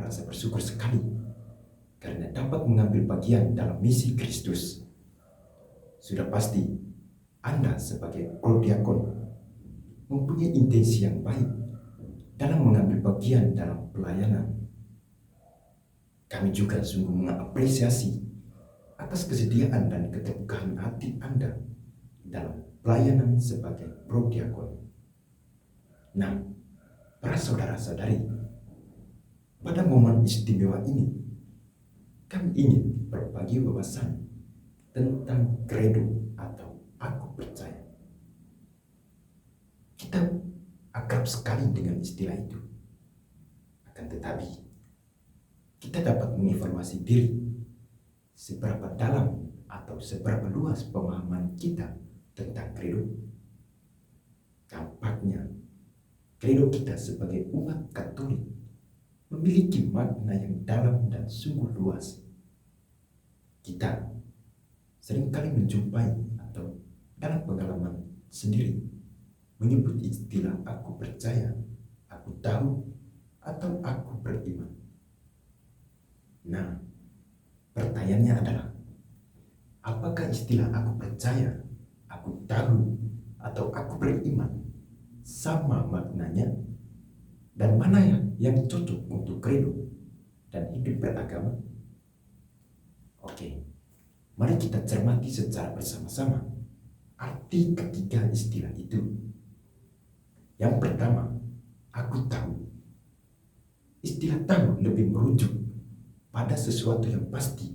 merasa bersyukur sekali karena dapat mengambil bagian dalam misi Kristus. Sudah pasti Anda sebagai prodiakon mempunyai intensi yang baik dalam mengambil bagian dalam pelayanan. Kami juga sungguh mengapresiasi atas kesediaan dan keterbukaan hati Anda dalam pelayanan sebagai prodiakon. Nah, para saudara-saudari, pada momen istimewa ini, kami ingin berbagi wawasan tentang kredo atau aku percaya. Kita akrab sekali dengan istilah itu. Akan tetapi, kita dapat menginformasi diri seberapa dalam atau seberapa luas pemahaman kita tentang kredo. Tampaknya, kredo kita sebagai umat Katolik memiliki makna yang dalam dan sungguh luas. Kita seringkali menjumpai atau dalam pengalaman sendiri menyebut istilah aku percaya, aku tahu, atau aku beriman. Nah, pertanyaannya adalah, apakah istilah aku percaya, aku tahu, atau aku beriman sama maknanya? Dan mana yang cocok untuk kredo dan hidup beragama? Oke, mari kita cermati secara bersama-sama arti ketiga istilah itu. Yang pertama, aku tahu. Istilah tahu lebih merujuk pada sesuatu yang pasti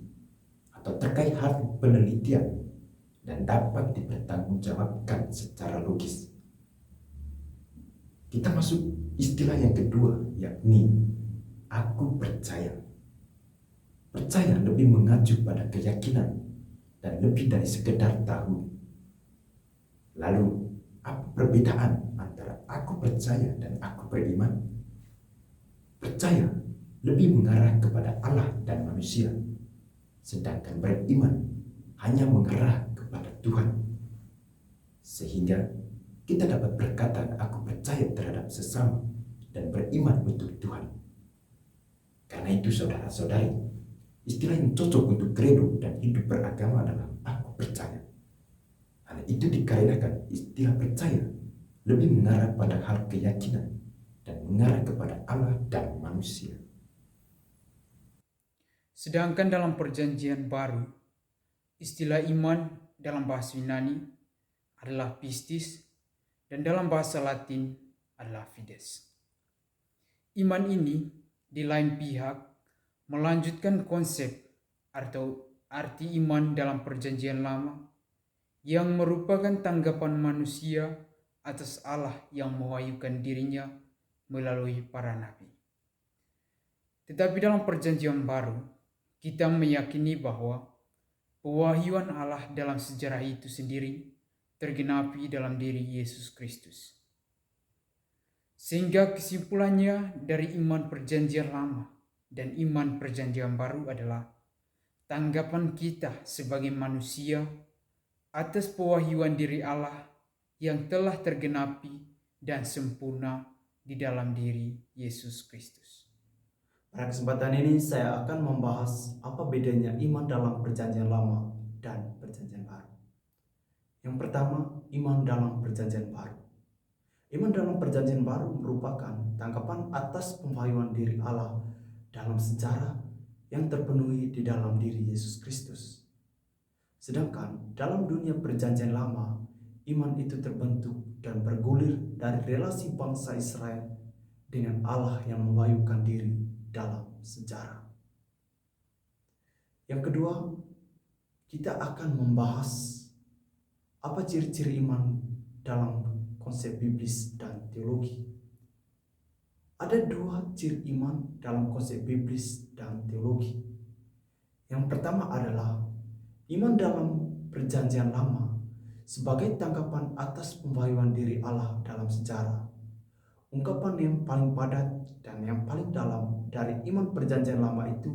atau terkait hal penelitian dan dapat dipertanggungjawabkan secara logis. Kita masuk istilah yang kedua, yakni aku percaya. Percaya lebih mengacu pada keyakinan dan lebih dari sekedar tahu. Lalu, apa perbedaan antara aku percaya dan aku beriman? Percaya lebih mengarah kepada Allah dan manusia, sedangkan beriman hanya mengarah kepada Tuhan. Sehingga kita dapat berkata, aku percaya terhadap sesama dan beriman untuk Tuhan. Karena itu saudara-saudari, istilah yang cocok untuk kredo dan hidup beragama adalah aku percaya. Hal itu dikarenakan istilah percaya lebih mengarah pada hal keyakinan dan mengarah kepada Allah dan manusia. Sedangkan dalam perjanjian baru, istilah iman dalam bahasa Yunani adalah pistis dan dalam bahasa Latin adalah fides. Iman ini di lain pihak melanjutkan konsep atau arti iman dalam perjanjian lama yang merupakan tanggapan manusia atas Allah yang mewahyukan dirinya melalui para nabi. Tetapi dalam perjanjian baru, kita meyakini bahwa pewahyuan Allah dalam sejarah itu sendiri tergenapi dalam diri Yesus Kristus. Sehingga kesimpulannya dari iman perjanjian lama dan iman perjanjian baru adalah tanggapan kita sebagai manusia atas pewahyuan diri Allah yang telah tergenapi dan sempurna di dalam diri Yesus Kristus. Pada kesempatan ini saya akan membahas apa bedanya iman dalam perjanjian lama dan perjanjian baru. Yang pertama, iman dalam perjanjian baru. Iman dalam perjanjian baru merupakan tanggapan atas pembaharuan diri Allah dalam sejarah yang terpenuhi di dalam diri Yesus Kristus. Sedangkan dalam dunia perjanjian lama, iman itu terbentuk dan bergulir dari relasi bangsa Israel dengan Allah yang mewahyukan diri dalam sejarah. Yang kedua, kita akan membahas apa ciri-ciri iman dalam konsep biblis dan teologi. Ada dua ciri iman dalam konsep biblis dan teologi. Yang pertama adalah iman dalam perjanjian lama sebagai tanggapan atas pembaharuan diri Allah dalam sejarah. Ungkapan yang paling padat dan yang paling dalam dari iman perjanjian lama itu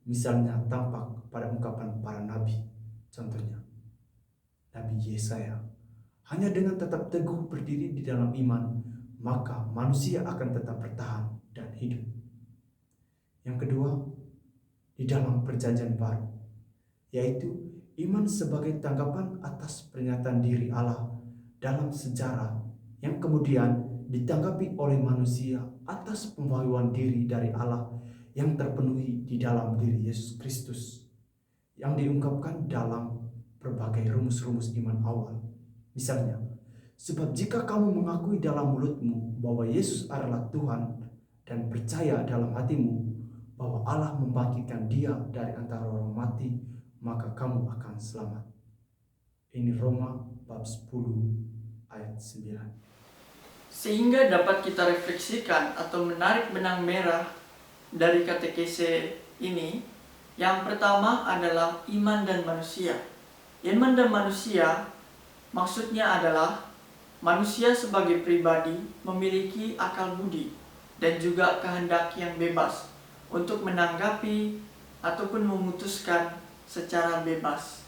misalnya tampak pada ungkapan para nabi. Contohnya, Nabi Yesaya, hanya dengan tetap teguh berdiri di dalam iman, maka manusia akan tetap bertahan dan hidup. Yang kedua, di dalam perjanjian baru, yaitu iman sebagai tanggapan atas pernyataan diri Allah dalam sejarah yang kemudian ditanggapi oleh manusia atas pembaharuan diri dari Allah yang terpenuhi di dalam diri Yesus Kristus yang diungkapkan dalam berbagai rumus-rumus iman awal. Misalnya, sebab jika kamu mengakui dalam mulutmu bahwa Yesus adalah Tuhan dan percaya dalam hatimu bahwa Allah membangkitkan Dia dari antara orang mati, maka kamu akan selamat. Ini Roma bab 10 ayat 9. Sehingga dapat kita refleksikan atau menarik benang merah dari katekese ini. Yang pertama adalah iman dan manusia. Iman dan manusia maksudnya adalah manusia sebagai pribadi memiliki akal budi dan juga kehendak yang bebas untuk menanggapi ataupun memutuskan secara bebas.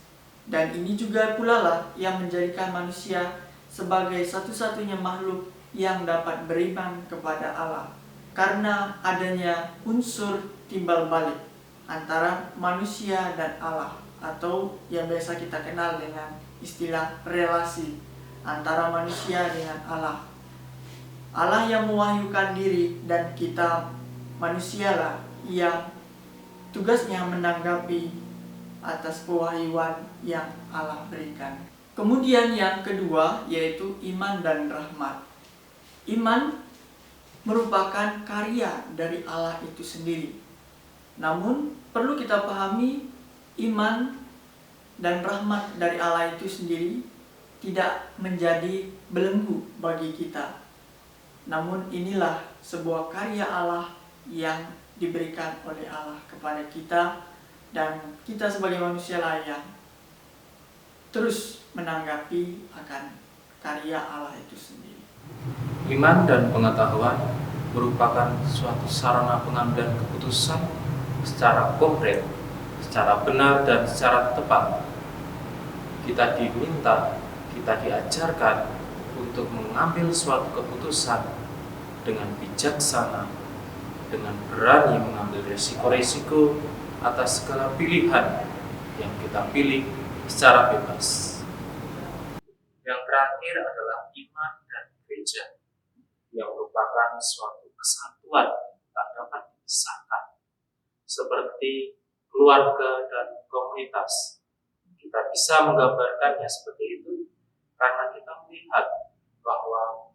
Dan ini juga pula lah yang menjadikan manusia sebagai satu-satunya makhluk yang dapat beriman kepada Allah, karena adanya unsur timbal balik antara manusia dan Allah, atau yang biasa kita kenal dengan istilah relasi antara manusia dengan Allah. Allah yang mewahyukan diri dan kita manusialah yang tugasnya menanggapi atas pewahyuan yang Allah berikan. Kemudian yang kedua yaitu iman dan rahmat. Iman merupakan karya dari Allah itu sendiri. Namun perlu kita pahami, iman dan rahmat dari Allah itu sendiri tidak menjadi belenggu bagi kita. Namun inilah sebuah karya Allah yang diberikan oleh Allah kepada kita, dan kita sebagai manusia layak terus menanggapi akan karya Allah itu sendiri. Iman dan pengetahuan merupakan suatu sarana pengambilan keputusan secara konkret, secara benar dan secara tepat. Kita diajarkan untuk mengambil suatu keputusan dengan bijaksana, dengan berani mengambil resiko-resiko atas segala pilihan yang kita pilih secara bebas. Yang terakhir adalah iman dan gereja, yang merupakan suatu kesatuan yang tak dapat dipisahkan, seperti keluarga dan komunitas. Kita bisa menggambarkannya seperti itu karena kita melihat bahwa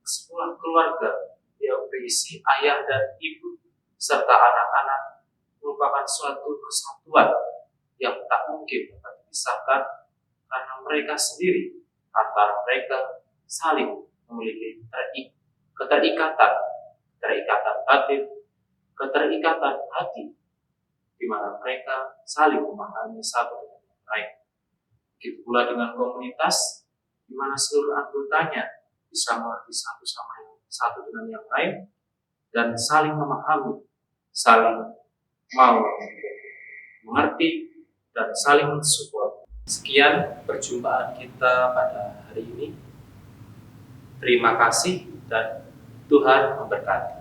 sebuah keluarga yang berisi ayah dan ibu serta anak-anak merupakan suatu kesatuan yang tak mungkin dapat dipisahkan, karena mereka sendiri antara mereka saling memiliki keterikatan batin, keterikatan hati, di mana mereka saling memahami satu dengan yang lain. Begitu pula dengan komunitas, di mana seluruh anggotanya bisa mengerti satu dengan yang lain dan saling memahami, saling mau mengerti dan saling mensupport. Sekian perjumpaan kita pada hari ini. Terima kasih dan Tuhan memberkati.